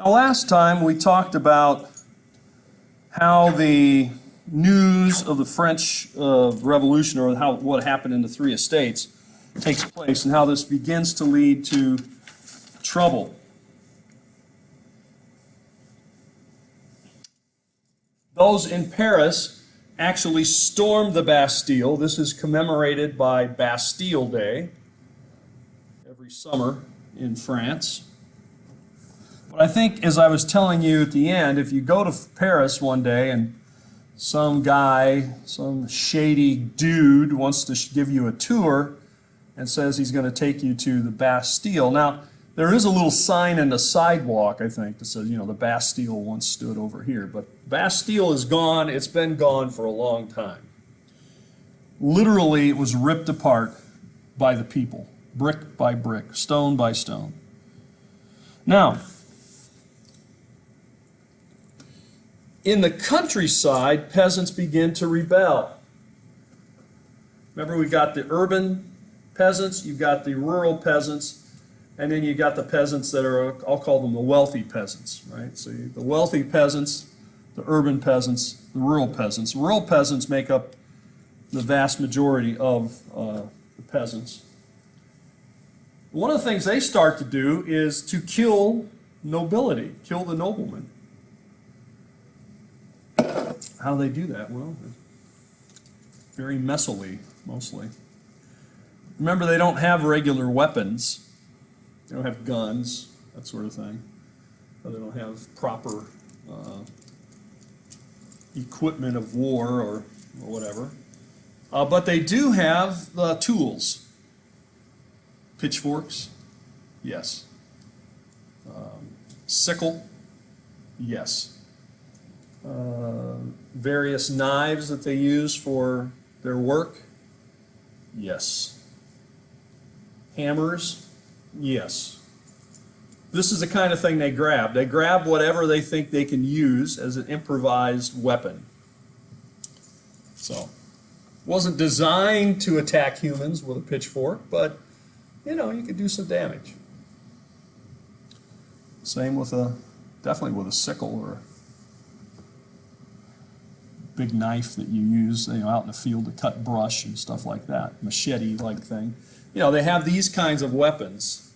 Now, last time we talked about how the news of the French Revolution, or what happened in the Three Estates, takes place, and how this begins to lead to trouble. Those in Paris actually stormed the Bastille. This is commemorated by Bastille Day every summer in France. But I think, as I was telling you at the end, if you go to Paris one day and some guy, some shady dude wants to give you a tour and says he's going to take you to the Bastille. Now, there is a little sign in the sidewalk, I think, that says, the Bastille once stood over here. But Bastille is gone. It's been gone for a long time. Literally, it was ripped apart by the people, brick by brick, stone by stone. Now, in the countryside, peasants begin to rebel. Remember, we've got the urban peasants, you've got the rural peasants, and then you've got the peasants that are, I'll call them the wealthy peasants, right? So the wealthy peasants, the urban peasants, the rural peasants. The rural peasants make up the vast majority of the peasants. One of the things they start to do is to kill nobility, kill the noblemen. How do they do that? Well, very messily, mostly. Remember, they don't have regular weapons. They don't have guns, that sort of thing. They don't have proper equipment of war or whatever. But they do have tools. Pitchforks, yes. Sickle, yes. Various knives that they use for their work, yes. Hammers, yes. This is the kind of thing they grab. They grab whatever they think they can use as an improvised weapon. So, wasn't designed to attack humans with a pitchfork, but you could do some damage. Same with definitely with a sickle or a big knife that you use, out in the field to cut brush and stuff like that, machete-like thing. They have these kinds of weapons,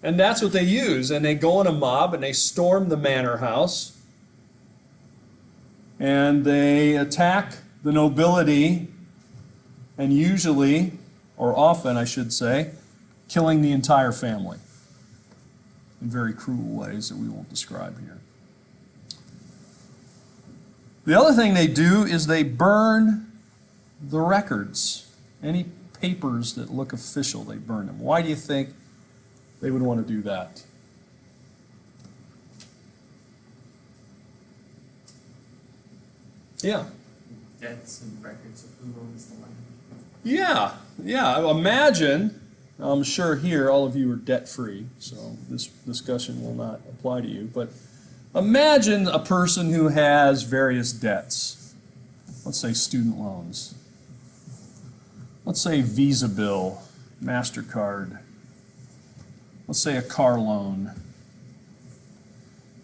and that's what they use. And they go in a mob and they storm the manor house, and they attack the nobility, and usually, or often, I should say, killing the entire family in very cruel ways that we won't describe here. The other thing they do is they burn the records. Any papers that look official, they burn them. Why do you think they would want to do that? Yeah. Debts and records of who owns the land. Yeah. Imagine, I'm sure here all of you are debt-free, so this discussion will not apply to you, but imagine a person who has various debts. Let's say student loans. Let's say Visa bill, MasterCard. Let's say a car loan.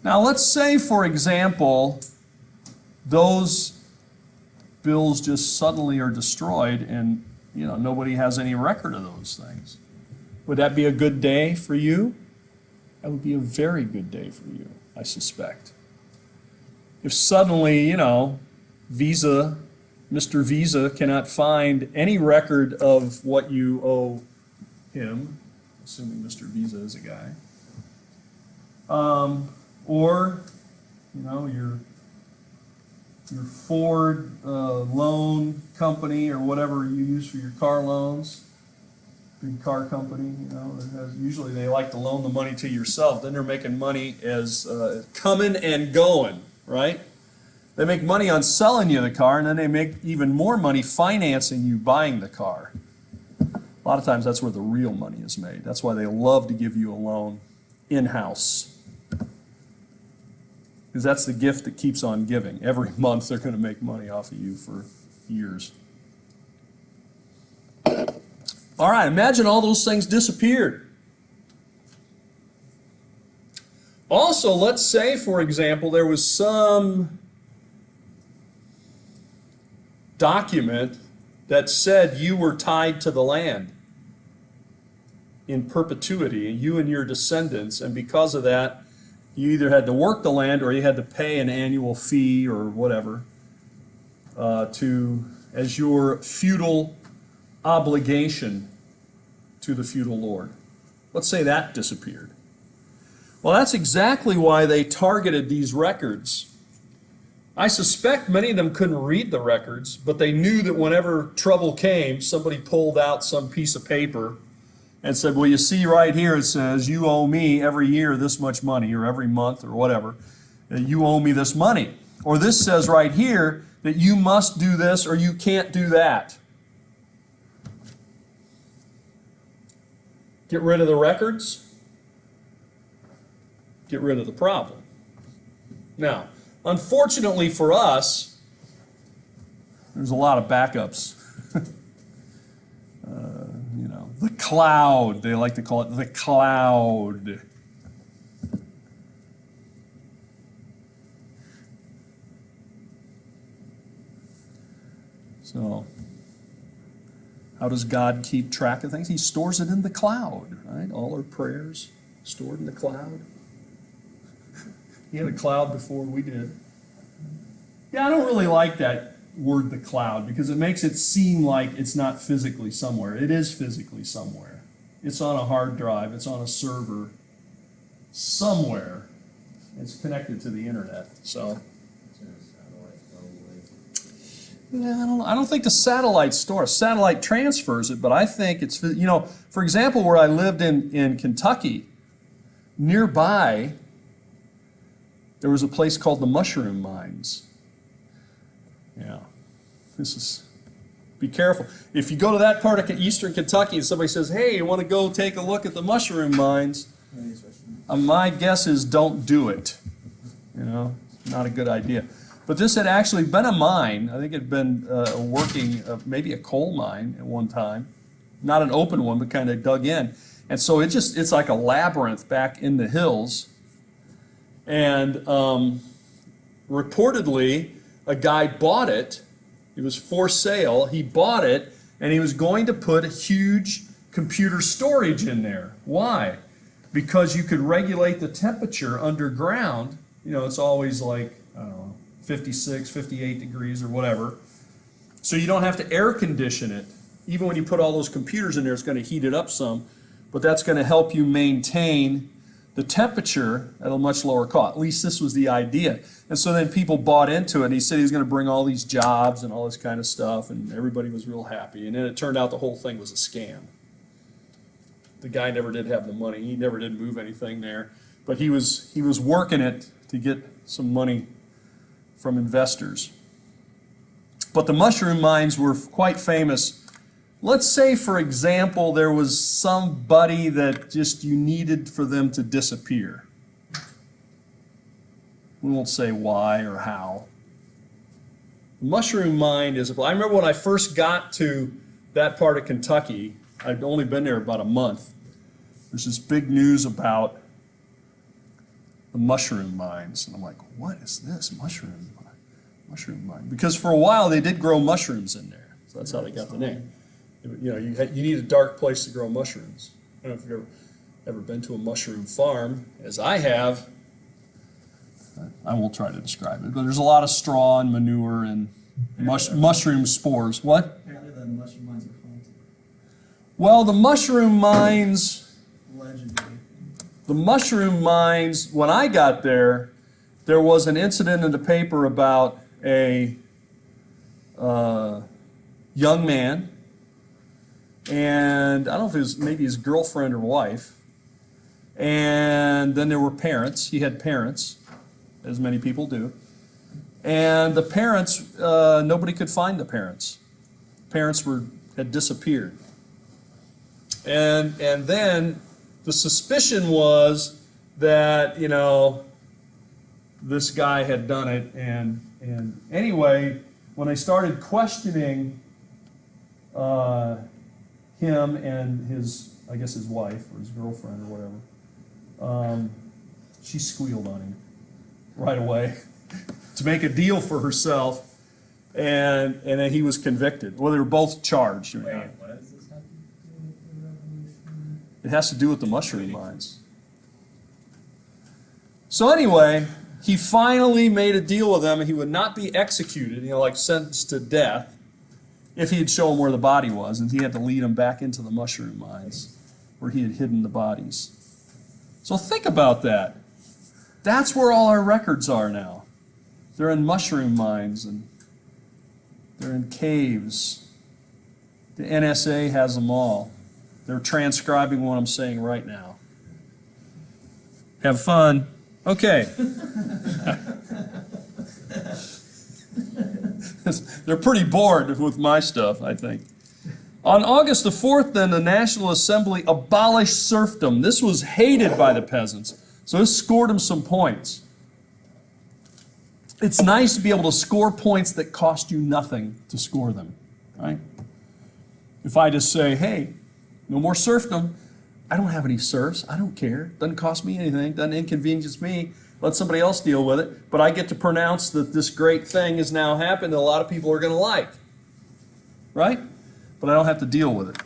Now let's say, for example, those bills just suddenly are destroyed and nobody has any record of those things. Would that be a good day for you? That would be a very good day for you, I suspect. If suddenly, Visa, Mr. Visa cannot find any record of what you owe him, assuming Mr. Visa is a guy, or, your Ford loan company or whatever you use for your car loans, big car company, usually they like to loan the money to yourself. Then they're making money as coming and going, right? They make money on selling you the car, and then they make even more money financing you buying the car. A lot of times that's where the real money is made. That's why they love to give you a loan in-house. Because that's the gift that keeps on giving. Every month they're going to make money off of you for years. All right, imagine all those things disappeared. Also, let's say, for example, there was some document that said you were tied to the land in perpetuity, you and your descendants, and because of that, you either had to work the land or you had to pay an annual fee or whatever as your feudal obligation to the feudal lord. Let's say that disappeared. Well, that's exactly why they targeted these records. I suspect many of them couldn't read the records, but they knew that whenever trouble came, somebody pulled out some piece of paper and said, well, you see right here it says you owe me every year this much money, or every month or whatever, you owe me this money. Or this says right here that you must do this or you can't do that. Get rid of the records, get rid of the problem. Now, unfortunately for us, there's a lot of backups. The cloud, they like to call it the cloud. So, how does God keep track of things? He stores it in the cloud, right? All our prayers stored in the cloud. He had a cloud before we did. Yeah, I don't really like that word, the cloud, because it makes it seem like it's not physically somewhere. It is physically somewhere. It's on a hard drive. It's on a server somewhere. It's connected to the internet. So, yeah, I don't think the satellite stores. Satellite transfers it, but I think it's, for example, where I lived in Kentucky, nearby, there was a place called the Mushroom Mines. Yeah, be careful. If you go to that part of eastern Kentucky and somebody says, hey, you want to go take a look at the mushroom mines, my guess is don't do it. Not a good idea. But this had actually been a mine. I think it had been maybe a coal mine at one time. Not an open one, but kind of dug in. And so it's like a labyrinth back in the hills. And reportedly, a guy bought it. It was for sale. He bought it, and he was going to put a huge computer storage in there. Why? Because you could regulate the temperature underground. It's always like, I don't know, 56, 58 degrees or whatever. So you don't have to air condition it. Even when you put all those computers in there, it's going to heat it up some. But that's going to help you maintain the temperature at a much lower cost. At least this was the idea. And so then people bought into it, and he said he was going to bring all these jobs and all this kind of stuff, and everybody was real happy. And then it turned out the whole thing was a scam. The guy never did have the money. He never did move anything there. But he was working it to get some money from investors. But the mushroom mines were quite famous. Let's say, for example, there was somebody that just you needed for them to disappear. We won't say why or how. The mushroom mine is, I remember when I first got to that part of Kentucky, I'd only been there about a month. There's this big news about the mushroom mines. And I'm like, what is this? Mushroom mine. Because for a while they did grow mushrooms in there. So that's how they got the name. You need a dark place to grow mushrooms. I don't know if you've ever been to a mushroom farm, as I have. I won't try to describe it, but there's a lot of straw and manure and mushroom spores. What? Apparently the mushroom mines are haunted. Well, the mushroom mines, Legendary. when I got there was an incident in the paper about a young man, and I don't know if it was maybe his girlfriend or wife, and then there were parents. He had parents, as many people do, and the parents, nobody could find the parents. Parents had disappeared, and then the suspicion was that this guy had done it, and anyway, when they started questioning him and his wife or his girlfriend or whatever, She squealed on him right away to make a deal for herself, and then he was convicted. Well, they were both charged. Wait, what does this have to do with the revolution? It has to do with the mushroom mines. So anyway, he finally made a deal with them, and he would not be executed, like sentenced to death, if he had shown them where the body was, and he had to lead them back into the mushroom mines where he had hidden the bodies. So think about that. That's where all our records are now. They're in mushroom mines, and they're in caves. The NSA has them all. They're transcribing what I'm saying right now. Have fun. Okay. They're pretty bored with my stuff, I think. On August the 4th, then, the National Assembly abolished serfdom. This was hated by the peasants, so this scored them some points. It's nice to be able to score points that cost you nothing to score them, right? If I just say, hey, no more serfdom, I don't have any serfs, I don't care, doesn't cost me anything, doesn't inconvenience me, let somebody else deal with it, but I get to pronounce that this great thing has now happened that a lot of people are going to like, right? But I don't have to deal with it.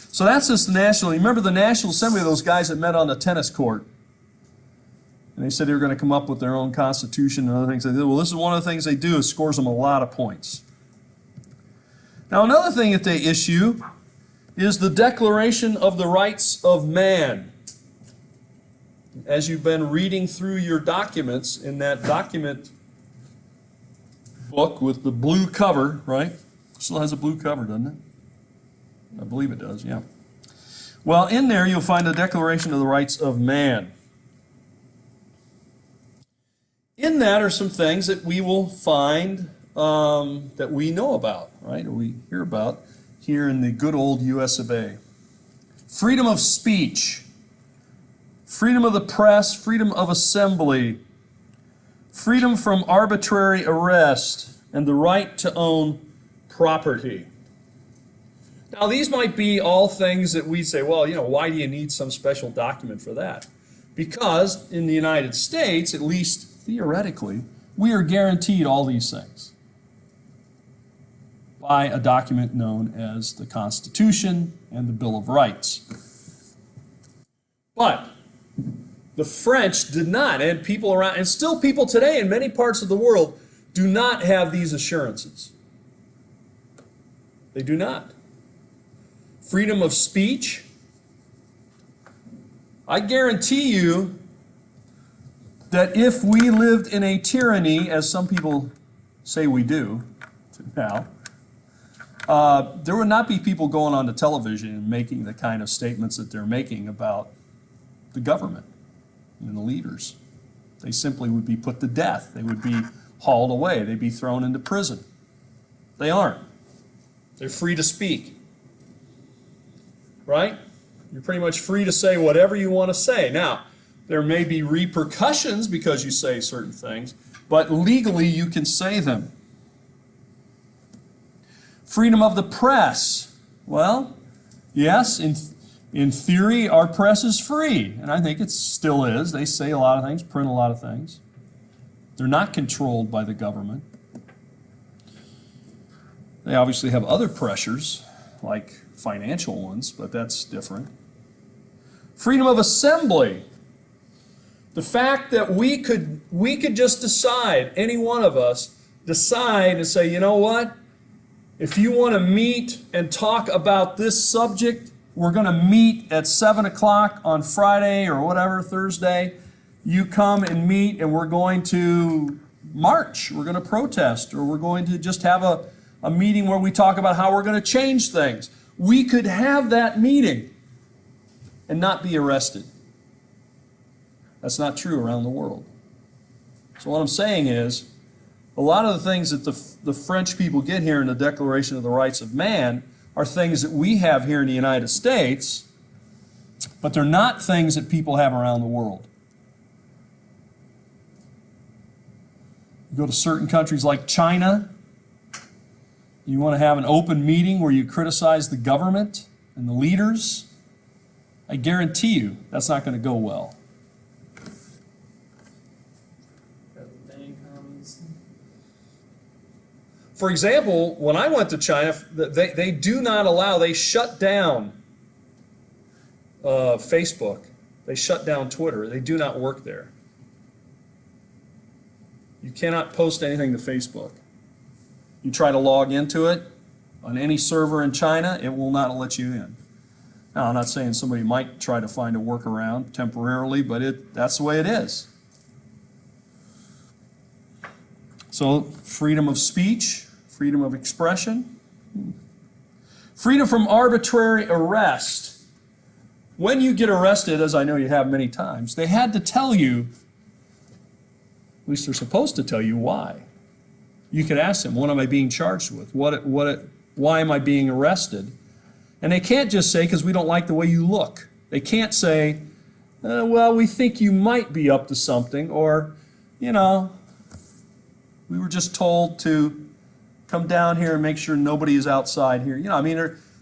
So that's just the National, remember the National Assembly, those guys that met on the tennis court, and they said they were going to come up with their own constitution and other things they did. Well, this is one of the things they do, is scores them a lot of points. Now another thing that they issue is the Declaration of the Rights of Man. As you've been reading through your documents, in that document book with the blue cover, right? Still has a blue cover, doesn't it? I believe it does, yeah. Well, in there you'll find the Declaration of the Rights of Man. In that are some things that we will find that we know about, right? Or we hear about here in the good old US of A. Freedom of speech, freedom of the press, freedom of assembly, freedom from arbitrary arrest, and the right to own property. Now, these might be all things that we say, well, why do you need some special document for that? Because in the United States, at least theoretically, we are guaranteed all these things by a document known as the Constitution and the Bill of Rights. But the French did not, and people around, and still people today in many parts of the world do not have these assurances. They do not. Freedom of speech. I guarantee you that if we lived in a tyranny, as some people say we do now, there would not be people going on the television and making the kind of statements that they're making about the government and the leaders. They simply would be put to death. They would be hauled away. They'd be thrown into prison. They aren't. They're free to speak. Right? You're pretty much free to say whatever you want to say. Now, there may be repercussions because you say certain things, but legally you can say them. Freedom of the press. Well, yes, in theory, our press is free, and I think it still is. They say a lot of things, print a lot of things. They're not controlled by the government. They obviously have other pressures, like financial ones, but that's different. Freedom of assembly. The fact that we could just decide, any one of us, decide and say, you know what? If you want to meet and talk about this subject, we're going to meet at 7 o'clock on Friday or whatever, Thursday. You come and meet, and we're going to march. We're going to protest, or we're going to just have a meeting where we talk about how we're going to change things. We could have that meeting and not be arrested. That's not true around the world. So what I'm saying is, a lot of the things that the French people get here in the Declaration of the Rights of Man are things that we have here in the United States, but they're not things that people have around the world. You go to certain countries like China, you want to have an open meeting where you criticize the government and the leaders, I guarantee you that's not going to go well. For example, when I went to China, they do not allow, they shut down Facebook. They shut down Twitter. They do not work there. You cannot post anything to Facebook. You try to log into it on any server in China, it will not let you in. Now, I'm not saying somebody might try to find a workaround temporarily, but that's the way it is. So, freedom of speech, freedom of expression, freedom from arbitrary arrest. When you get arrested, as I know you have many times, they had to tell you, at least they're supposed to tell you why. You could ask them, what am I being charged with? Why am I being arrested? And they can't just say, because we don't like the way you look. They can't say, well, we think you might be up to something, or, you know, we were just told to come down here and make sure nobody is outside here. You know, I mean,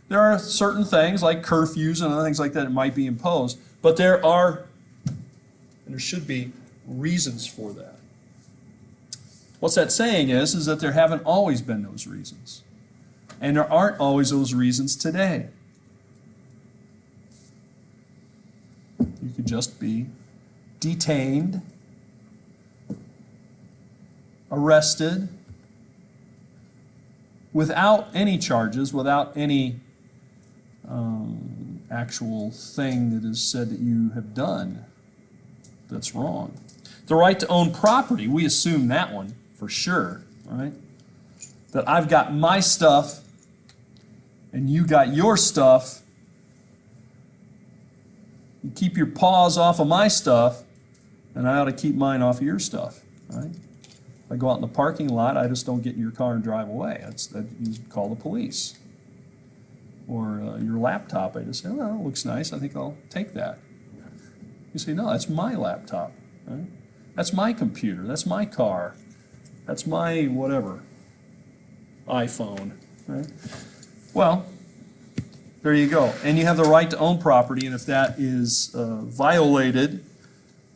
there are certain things like curfews and other things like that that might be imposed, but there are, and there should be, reasons for that. What's that saying is that there haven't always been those reasons. And there aren't always those reasons today. You could just be detained, arrested, without any charges, without any actual thing that is said that you have done that's wrong. The right to own property, we assume that one for sure, right? That I've got my stuff and you got your stuff. You keep your paws off of my stuff, and I ought to keep mine off of your stuff, right? If I go out in the parking lot, I just don't get in your car and drive away. You call the police. Or your laptop, I just say, well, it looks nice, I think I'll take that. You say, no, that's my laptop, right? That's my computer, that's my car, that's my whatever, iPhone, right? Well, there you go. And you have the right to own property, and if that is violated,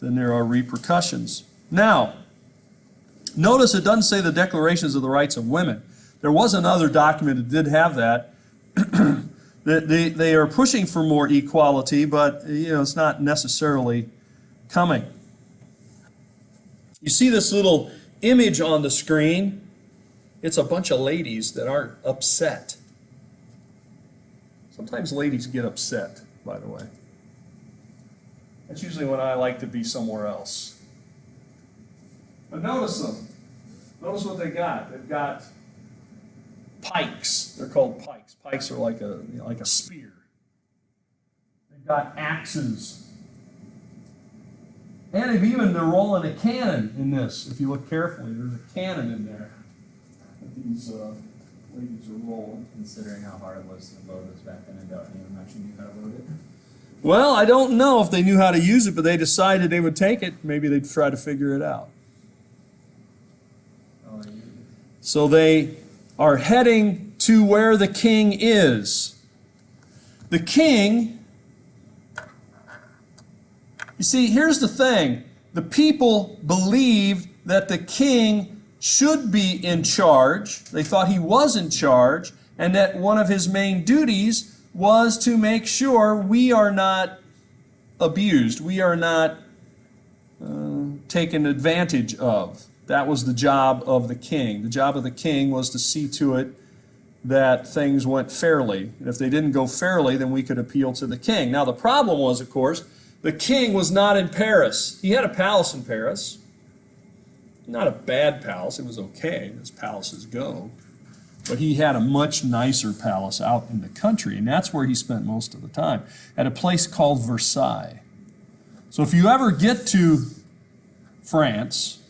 then there are repercussions. Now, notice it doesn't say the Declarations of the Rights of Women. There was another document that did have that. They are pushing for more equality, but you know, it's not necessarily coming. You see this little image on the screen? It's a bunch of ladies that aren't upset. Sometimes ladies get upset, by the way. That's usually when I like to be somewhere else. But notice them. Notice what they got. They've got pikes. They're called pikes. Pikes are like a spear. They've got axes. And they're rolling a cannon in this. If you look carefully, there's a cannon in there that these ladies are rolling. Considering how hard it was to load this back then, I doubt anyone actually knew how to load it. Well, I don't know if they knew how to use it, but they decided they would take it. Maybe they'd try to figure it out. Oh, yeah. So they are heading to where the king is. The king, you see, here's the thing. The people believed that the king should be in charge. They thought he was in charge, and that one of his main duties was to make sure we are not abused, we are not taken advantage of. That was the job of the king. The job of the king was to see to it that things went fairly. And if they didn't go fairly, then we could appeal to the king. Now the problem was, of course, the king was not in Paris. He had a palace in Paris. Not a bad palace, it was okay, as palaces go. But he had a much nicer palace out in the country, and that's where he spent most of the time, at a place called Versailles. So if you ever get to France,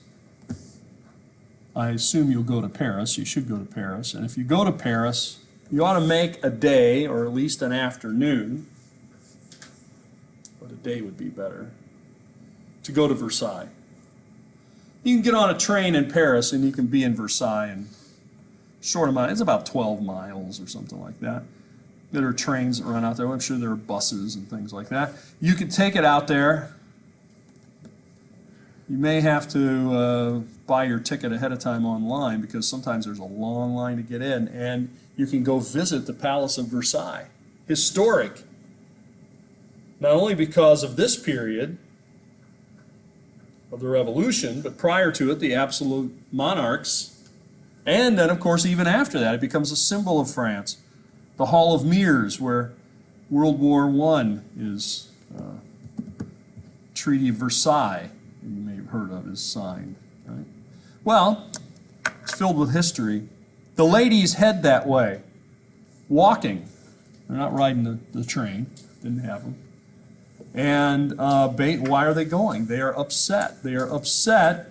I assume you'll go to Paris. You should go to Paris. And if you go to Paris, you ought to make a day, or at least an afternoon, but a day would be better, to go to Versailles. You can get on a train in Paris and you can be in Versailles in a short amount. It's about 12 miles or something like that. There are trains that run out there. I'm sure there are buses and things like that. You can take it out there You may have to buy your ticket ahead of time online because sometimes there's a long line to get in, and you can go visit the Palace of Versailles. Historic. Not only because of this period of the Revolution, but prior to it, the absolute monarchs. And then, of course, even after that, it becomes a symbol of France. The Hall of Mirrors, where World War I is, Treaty of Versailles, you may have heard of, is signed. Right? Well, it's filled with history. The ladies head that way, walking. They're not riding the train, didn't have them. And why are they going? They are upset. They are upset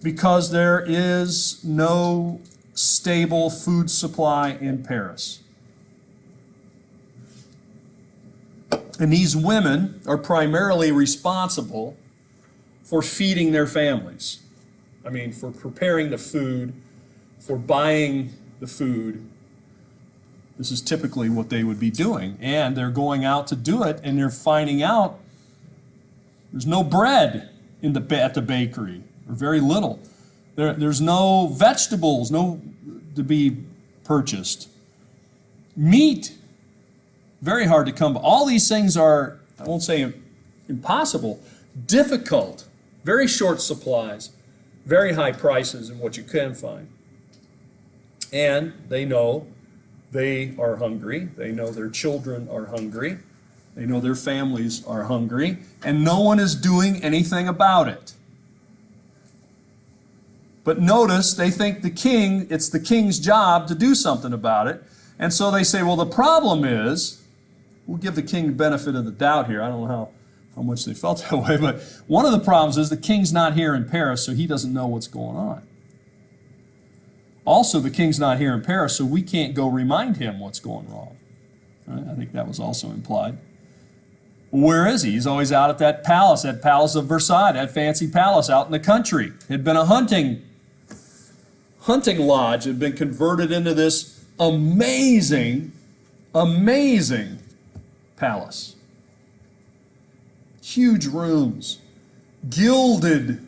because there is no stable food supply in Paris. And these women are primarily responsible for feeding their families. I mean, for preparing the food, for buying the food. This is typically what they would be doing. And they're going out to do it, and they're finding out there's no bread at the bakery, or very little. There's no vegetables to be purchased. Meat, very hard to come by. All these things are, I won't say impossible, difficult, very short supplies, very high prices in what you can find. And they know they are hungry. They know their children are hungry. They know their families are hungry. And no one is doing anything about it. But notice, they think it's the king's job to do something about it. And so they say, well, the problem is, we'll give the king the benefit of the doubt here. I don't know how much they felt that way, but one of the problems is the king's not here in Paris, so he doesn't know what's going on. Also, the king's not here in Paris, so we can't go remind him what's going wrong. Right? I think that was also implied. Where is he? He's always out at that Palace of Versailles, that fancy palace out in the country. It had been a hunting lodge. It had been converted into this amazing palace. Huge rooms, gilded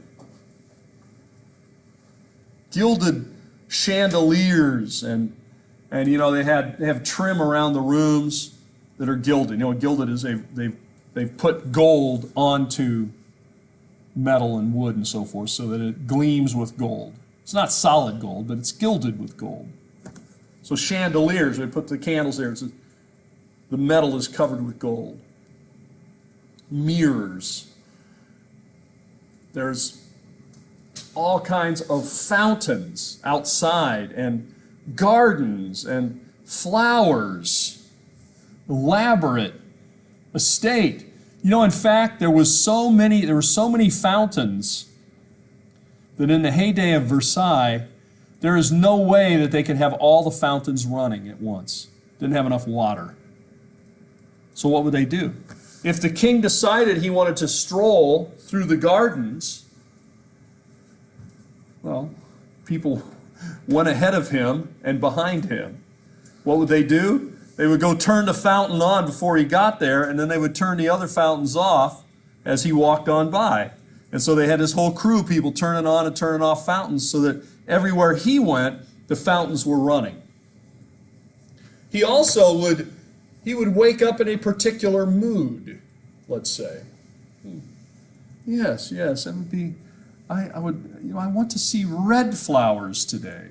chandeliers, and you know, they have trim around the rooms that are gilded. You know what gilded is? They've put gold onto metal and wood and so forth so that it gleams with gold. It's not solid gold, but it's gilded with gold. So chandeliers, they put the candles there. The metal is covered with gold. Mirrors. There's all kinds of fountains outside, and gardens and flowers. Elaborate estate. You know, in fact, there were so many fountains that in the heyday of Versailles, there is no way that they could have all the fountains running at once. Didn't have enough water. So what would they do? If the king decided he wanted to stroll through the gardens, well, people went ahead of him and behind him. What would they do? They would go turn the fountain on before he got there, and then they would turn the other fountains off as he walked on by. And so they had this whole crew of people turning on and turning off fountains so that everywhere he went, the fountains were running. He also would wake up in a particular mood, let's say. Yes, it would be, I want to see red flowers today.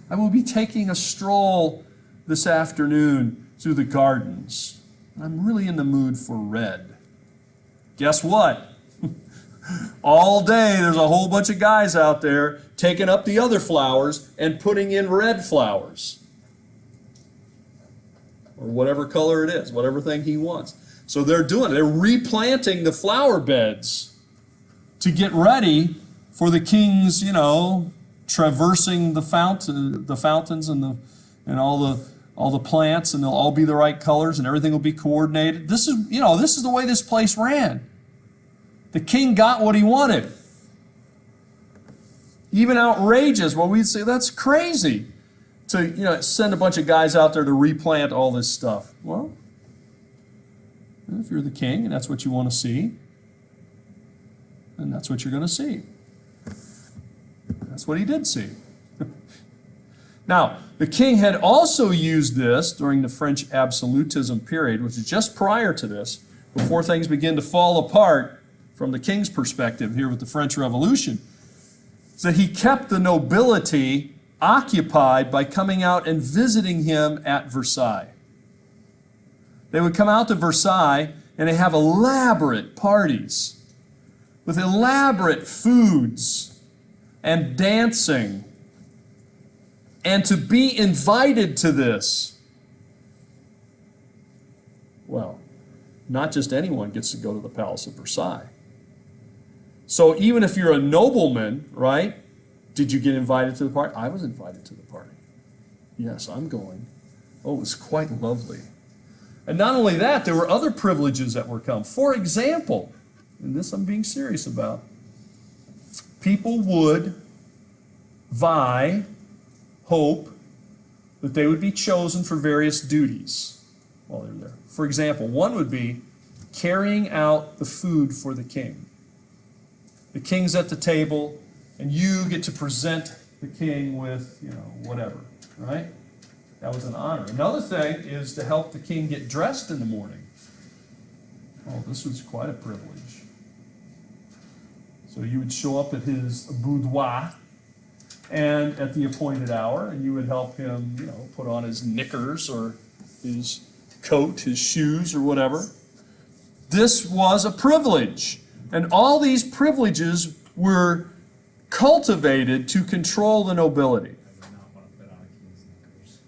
I will be taking a stroll this afternoon through the gardens. I'm really in the mood for red. Guess what? All day there's a whole bunch of guys out there taking up the other flowers and putting in red flowers. Or whatever color it is, whatever thing he wants. So they're replanting the flower beds to get ready for the king's, traversing the fountains and all the plants, and they'll all be the right colors, and everything will be coordinated. This is the way this place ran. The king got what he wanted. Even outrageous. Well, we'd say that's crazy to send a bunch of guys out there to replant all this stuff. Well, if you're the king and that's what you want to see, And that's what you're going to see. That's what he did see. Now, the king had also used this during the French absolutism period, which is just prior to this, before things begin to fall apart from the king's perspective here with the French Revolution, so that he kept the nobility occupied by coming out and visiting him at Versailles. They would come out to Versailles and they have elaborate parties with elaborate foods and dancing. And to be invited to this, well, not just anyone gets to go to the Palace of Versailles. So even if you're a nobleman, right? Did you get invited to the party? I was invited to the party. Yes, I'm going. Oh, it was quite lovely. And not only that, there were other privileges that were come. For example, and this I'm being serious about, people would vie, hope that they would be chosen for various duties while they're there. For example, one would be carrying out the food for the king. The king's at the table, and you get to present the king with, whatever, right? That was an honor. Another thing is to help the king get dressed in the morning. Oh, this was quite a privilege. So you would show up at his boudoir and at the appointed hour, and you would help him, put on his knickers or his coat, his shoes, or whatever. This was a privilege. And all these privileges were cultivated to control the nobility. I do not want to put on a king's knickers.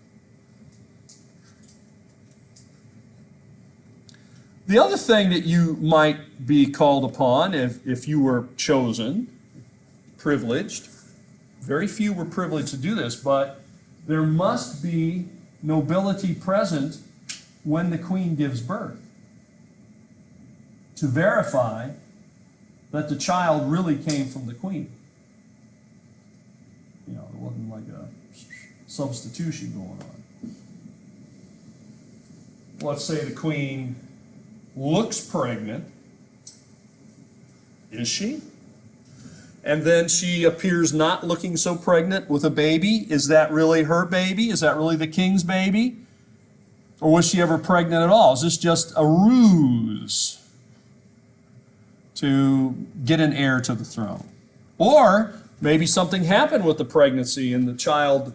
The other thing that you might be called upon if you were chosen, privileged, very few were privileged to do this, but there must be nobility present when the queen gives birth to verify that the child really came from the queen. There wasn't like a substitution going on. Let's say the queen looks pregnant. Is she? And then she appears not looking so pregnant with a baby. Is that really her baby? Is that really the king's baby? Or was she ever pregnant at all? Is this just a ruse to get an heir to the throne? Or maybe something happened with the pregnancy and the child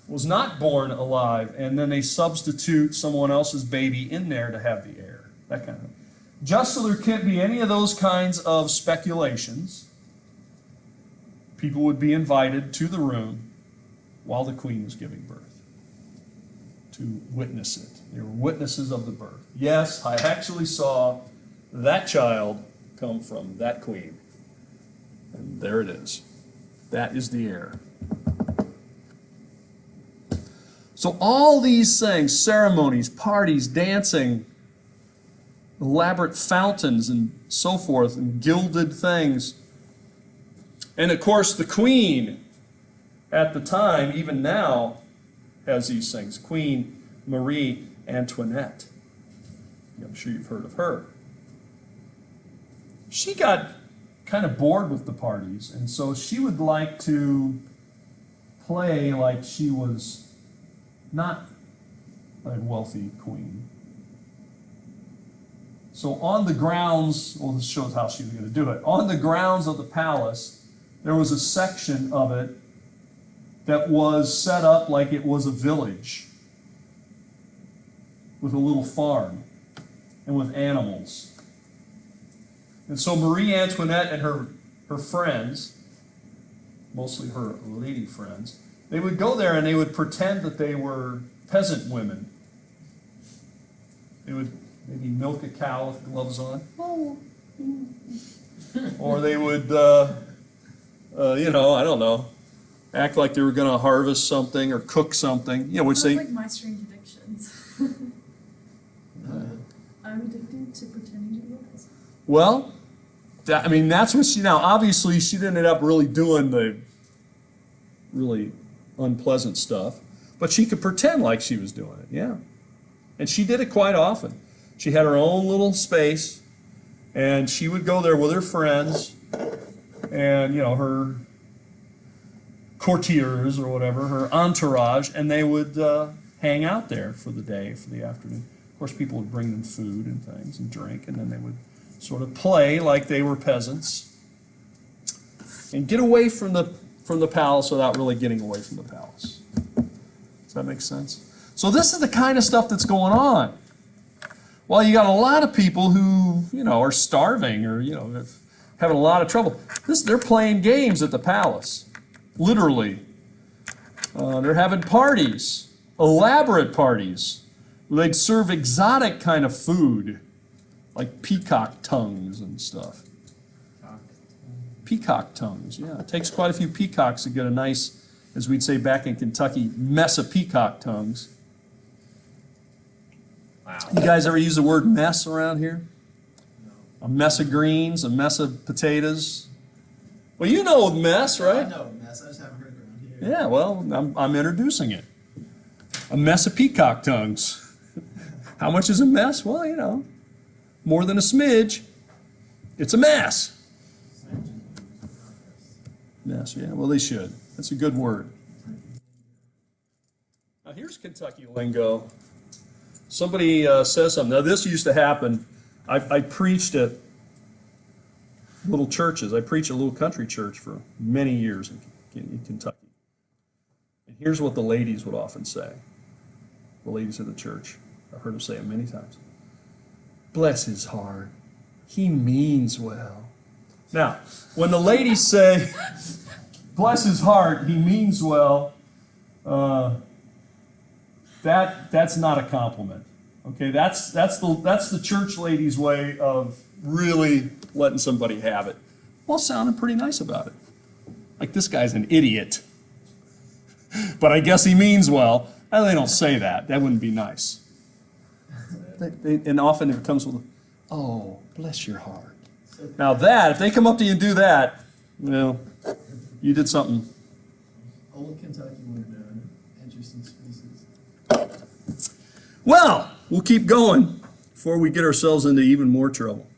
was not born alive, and then they substitute someone else's baby in there to have the heir. That kind of thing. Just so there can't be any of those kinds of speculations, people would be invited to the room while the queen was giving birth to witness it. They were witnesses of the birth. Yes, I actually saw that child come from that queen. And there it is. That is the heir. So all these things, ceremonies, parties, dancing, elaborate fountains and so forth, and gilded things. And of course, the queen at the time, even now, has these things. Queen Marie Antoinette. I'm sure you've heard of her. She got kind of bored with the parties, and so she would like to play like she was not a wealthy queen. So on the grounds, well, this shows how she was going to do it. On the grounds of the palace, there was a section of it that was set up like it was a village with a little farm and with animals. And so Marie Antoinette and her friends, mostly her lady friends, they would go there and they would pretend that they were peasant women. They would maybe milk a cow with gloves on. Or they would, I don't know, act like they were going to harvest something or cook something. Which Sounds they... like My Strange Addictions. I'm addicted to pretending to be a peasant. Well, that's what she... Now, obviously, she didn't end up really doing the really unpleasant stuff, but she could pretend like she was doing it, yeah. And she did it quite often. She had her own little space, And she would go there with her friends and, her courtiers or whatever, her entourage, and they would hang out there for the day, for the afternoon. Of course, people would bring them food and things and drink, and then they would sort of play like they were peasants and get away from the palace without really getting away from the palace. Does that make sense? So this is the kind of stuff that's going on. Well, you got a lot of people who, are starving or, having a lot of trouble. They're playing games at the palace, literally. They're having parties, elaborate parties. They'd serve exotic kind of food, like peacock tongues and stuff. Peacock tongues, yeah. It takes quite a few peacocks to get a nice, as we'd say back in Kentucky, mess of peacock tongues. Wow. You guys ever use the word mess around here? A mess of greens, a mess of potatoes. Well, you know mess, right? I know mess. I just haven't heard it around here. Yeah, well, I'm introducing it. A mess of peacock tongues. How much is a mess? Well, more than a smidge. It's a mess. Mess, yeah, well, they should. That's a good word. Now, here's Kentucky lingo. Somebody says something. Now, this used to happen. I preached at little churches. I preached at a little country church for many years in Kentucky. And here's what the ladies would often say. The ladies of the church. I've heard them say it many times. Bless his heart. He means well. Now, when the ladies say, bless his heart, he means well, that's not a compliment. Okay, that's the church lady's way of really letting somebody have it, while sounding pretty nice about it. Like, this guy's an idiot, but I guess he means well. And they don't say that. That wouldn't be nice. And often it comes with, oh, bless your heart. Now if they come up to you and do that, well, you did something. Old Kentucky would interesting species. Well, we'll keep going before we get ourselves into even more trouble.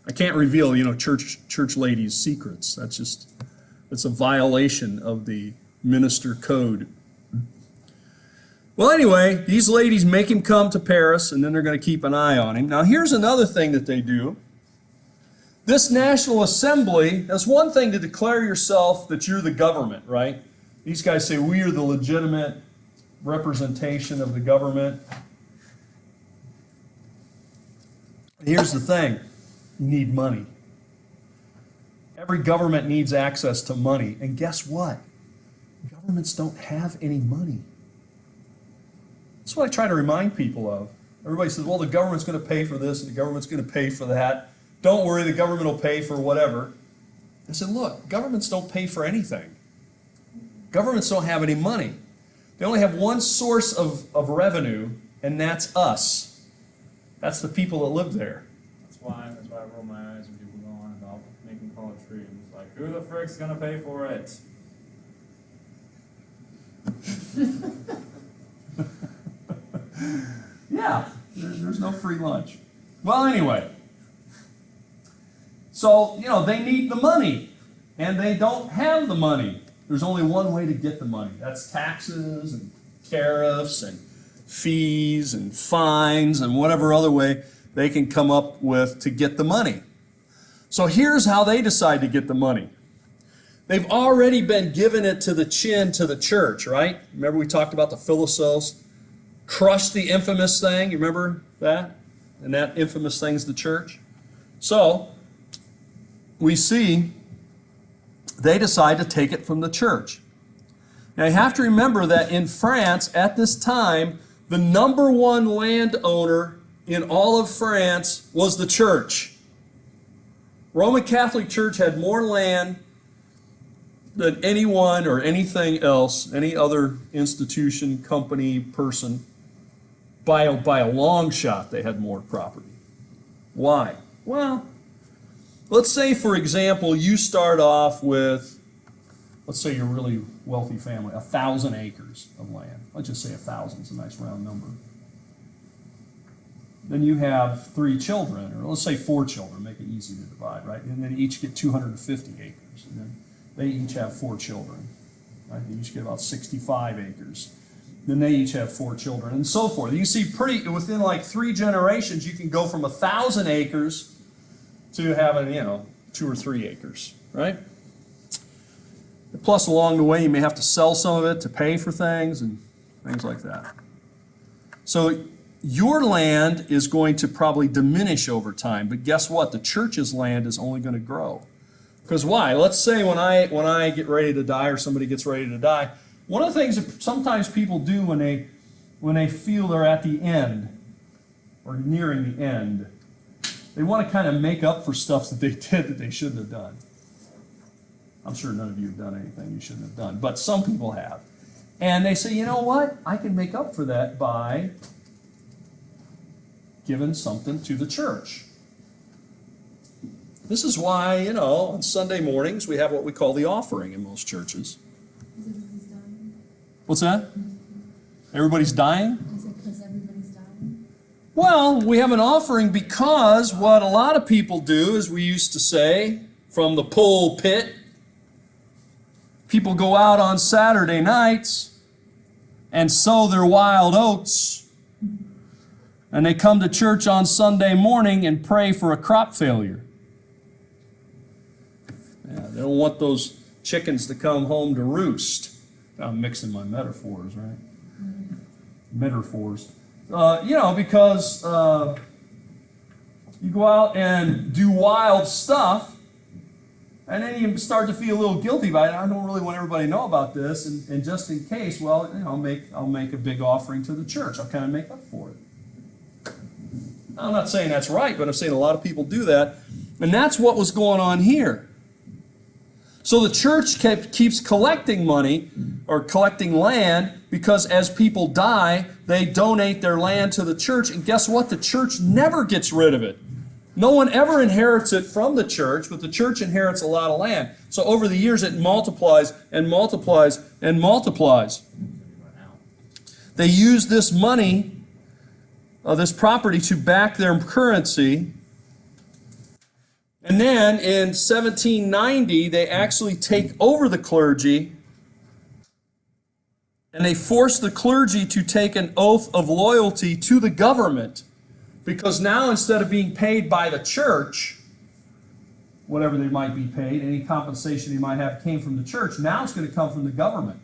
I can't reveal, church ladies' secrets. That's a violation of the minister code. Well, anyway, these ladies make him come to Paris, and then they're going to keep an eye on him. Now, here's another thing that they do. This National Assembly, that's one thing to declare yourself that you're the government, right? These guys say, we are the legitimate representation of the government. Here's the thing. You need money. Every government needs access to money. And guess what? Governments don't have any money. That's what I try to remind people of. Everybody says, well, the government's going to pay for this and the government's going to pay for that. Don't worry, the government will pay for whatever. I said, look, governments don't pay for anything. Governments don't have any money. They only have one source of revenue, and that's us. That's the people that live there. That's why I roll my eyes when people go on about making college free. It's like, who the frick's gonna pay for it? Yeah, there's no free lunch. Well, anyway. So, they need the money, and they don't have the money. There's only one way to get the money. That's taxes and tariffs and fees and fines and whatever other way they can come up with to get the money. So here's how they decide to get the money. They've already been given it to the chin to the church, right? Remember we talked about the Philosos? Crushed the infamous thing, you remember that? And that infamous thing's the church. So, we see they decide to take it from the church. Now you have to remember that in France at this time, the number one landowner in all of France was the church. Roman Catholic Church had more land than anyone or anything else, any other institution, company, person. By a long shot, they had more property. Why? Well, let's say, for example, you start off with, let's say you're a really wealthy family, 1,000 acres of land. Let's just say 1,000 is a nice round number. then you have 3 children, or let's say 4 children, make it easy to divide, right? And then each get 250 acres, and then they each have 4 children, right? They each get about 65 acres. Then they each have 4 children, and so forth. You see, within like 3 generations, you can go from 1,000 acres to having, 2 or 3 acres, right? Plus, along the way, you may have to sell some of it to pay for things and things like that. So your land is going to probably diminish over time, but guess what? The church's land is only going to grow. Because why? Let's say when I get ready to die, or somebody gets ready to die, one of the things that sometimes people do when they feel they're at the end or nearing the end, they want to kind of make up for stuff that they did that they shouldn't have done. I'm sure none of you have done anything you shouldn't have done, but some people have. And they say, you know what? I can make up for that by giving something to the church. This is why, on Sunday mornings we have what we call the offering in most churches. Everybody's dying. What's that? Everybody's dying? Is it because everybody's dying? Well, we have an offering because what a lot of people do, as we used to say, from the pulpit, people go out on Saturday nights and sow their wild oats, and they come to church on Sunday morning and pray for a crop failure. Yeah, they don't want those chickens to come home to roost. I'm mixing my metaphors, right? Metaphors. Because you go out and do wild stuff, and then you start to feel a little guilty about it. I don't really want everybody to know about this, and just in case, well, I'll make a big offering to the church. I'll kind of make up for it. I'm not saying that's right, but I'm saying a lot of people do that, and that's what was going on here. So the church keeps collecting money or collecting land because as people die, they donate their land to the church, and guess what? The church never gets rid of it. No one ever inherits it from the church, but the church inherits a lot of land. So over the years, it multiplies and multiplies and multiplies. They use this money, this property, to back their currency. And then in 1790, they actually take over the clergy, and they force the clergy to take an oath of loyalty to the government. Because now, instead of being paid by the church, whatever they might be paid, any compensation they might have came from the church, now it's going to come from the government.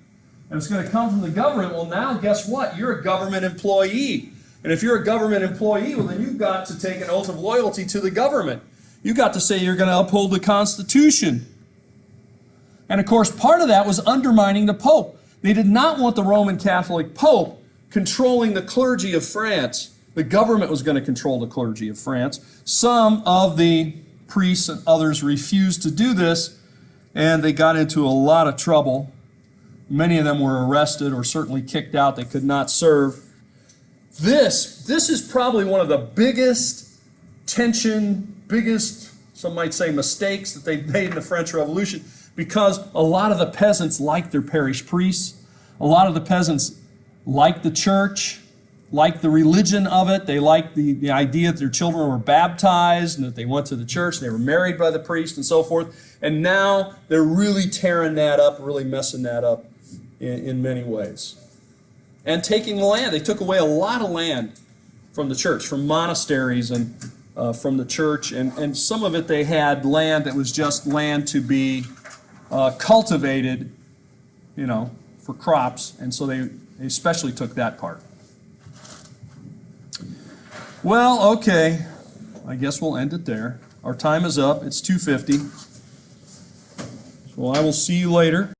And it's going to come from the government. Well, now, guess what? You're a government employee. And if you're a government employee, well, then you've got to take an oath of loyalty to the government. You've got to say you're going to uphold the Constitution. And, of course, part of that was undermining the Pope. They did not want the Roman Catholic Pope controlling the clergy of France. The government was going to control the clergy of France. Some of the priests and others refused to do this, and they got into a lot of trouble. Many of them were arrested or certainly kicked out. They could not serve. This is probably one of the biggest some might say mistakes that they made in the French Revolution, because a lot of the peasants liked their parish priests. A lot of the peasants liked the church, liked the religion of it. They liked the idea that their children were baptized and that they went to the church, and they were married by the priest and so forth. And now they're really tearing that up, really messing that up in many ways. And taking the land. They took away a lot of land from the church, from monasteries and from the church. And some of it they had land that was just land to be cultivated, for crops. And so they especially took that part. Well, okay, I guess we'll end it there. Our time is up. It's 2:50. So I will see you later.